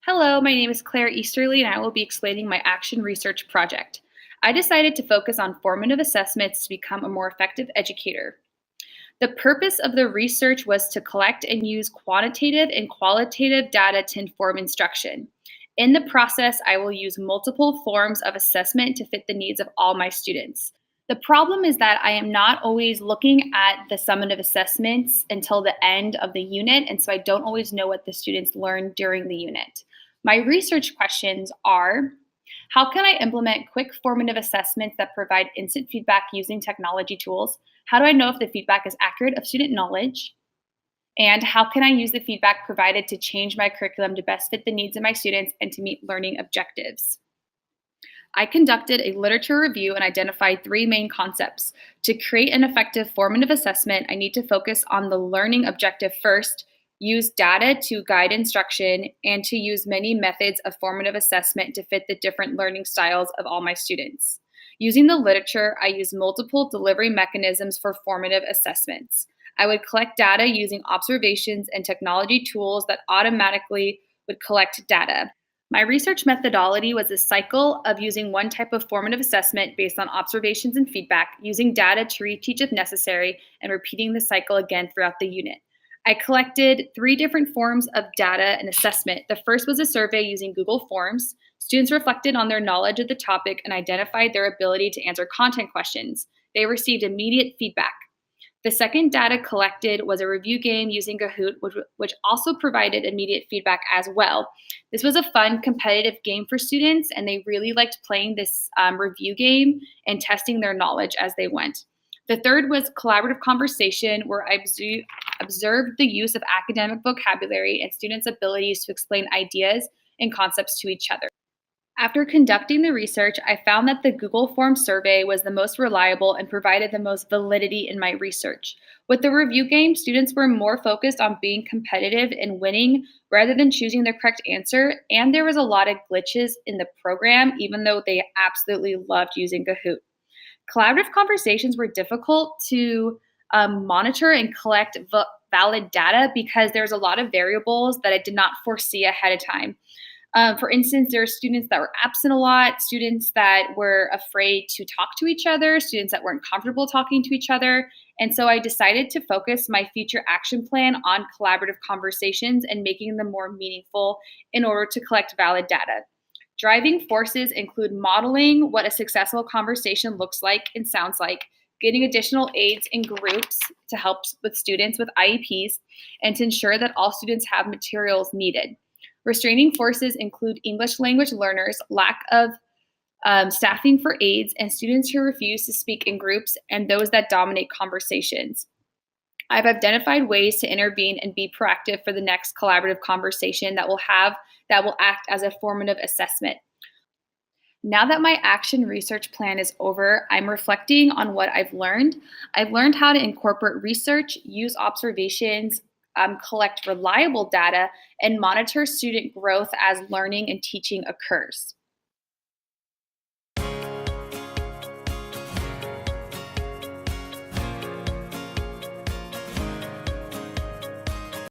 Hello, my name is Claire Easterly, and I will be explaining my action research project. I decided to focus on formative assessments to become a more effective educator. The purpose of the research was to collect and use quantitative and qualitative data to inform instruction. In the process, I will use multiple forms of assessment to fit the needs of all my students. The problem is that I am not always looking at the summative assessments until the end of the unit, and so I don't always know what the students learned during the unit. My research questions are: how can I implement quick formative assessments that provide instant feedback using technology tools? How do I know if the feedback is accurate of student knowledge? And how can I use the feedback provided to change my curriculum to best fit the needs of my students and to meet learning objectives? I conducted a literature review and identified three main concepts. To create an effective formative assessment, I need to focus on the learning objective first, use data to guide instruction, and to use many methods of formative assessment to fit the different learning styles of all my students. Using the literature, I use multiple delivery mechanisms for formative assessments. I would collect data using observations and technology tools that automatically would collect data. My research methodology was a cycle of using one type of formative assessment based on observations and feedback, using data to reteach if necessary, and repeating the cycle again throughout the unit. I collected three different forms of data and assessment. The first was a survey using Google Forms. Students reflected on their knowledge of the topic and identified their ability to answer content questions. They received immediate feedback. The second data collected was a review game using Kahoot, which also provided immediate feedback as well. This was a fun, competitive game for students, and they really liked playing this review game and testing their knowledge as they went. The third was collaborative conversation, where I observed the use of academic vocabulary and students' abilities to explain ideas and concepts to each other. After conducting the research, I found that the Google Forms survey was the most reliable and provided the most validity in my research. With the review game, students were more focused on being competitive and winning rather than choosing the correct answer, and there was a lot of glitches in the program, even though they absolutely loved using Kahoot. Collaborative conversations were difficult to monitor and collect valid data because there's a lot of variables that I did not foresee ahead of time. For instance, there are students that were absent a lot, students that were afraid to talk to each other, students that weren't comfortable talking to each other. And so I decided to focus my future action plan on collaborative conversations and making them more meaningful in order to collect valid data. Driving forces include modeling what a successful conversation looks like and sounds like, getting additional aids in groups to help with students with IEPs, and to ensure that all students have materials needed. Restraining forces include English language learners, lack of staffing for aides, and students who refuse to speak in groups, and those that dominate conversations. I've identified ways to intervene and be proactive for the next collaborative conversation that will act as a formative assessment. Now that my action research plan is over, I'm reflecting on what I've learned. I've learned how to incorporate research, use observations, collect reliable data, and monitor student growth as learning and teaching occurs.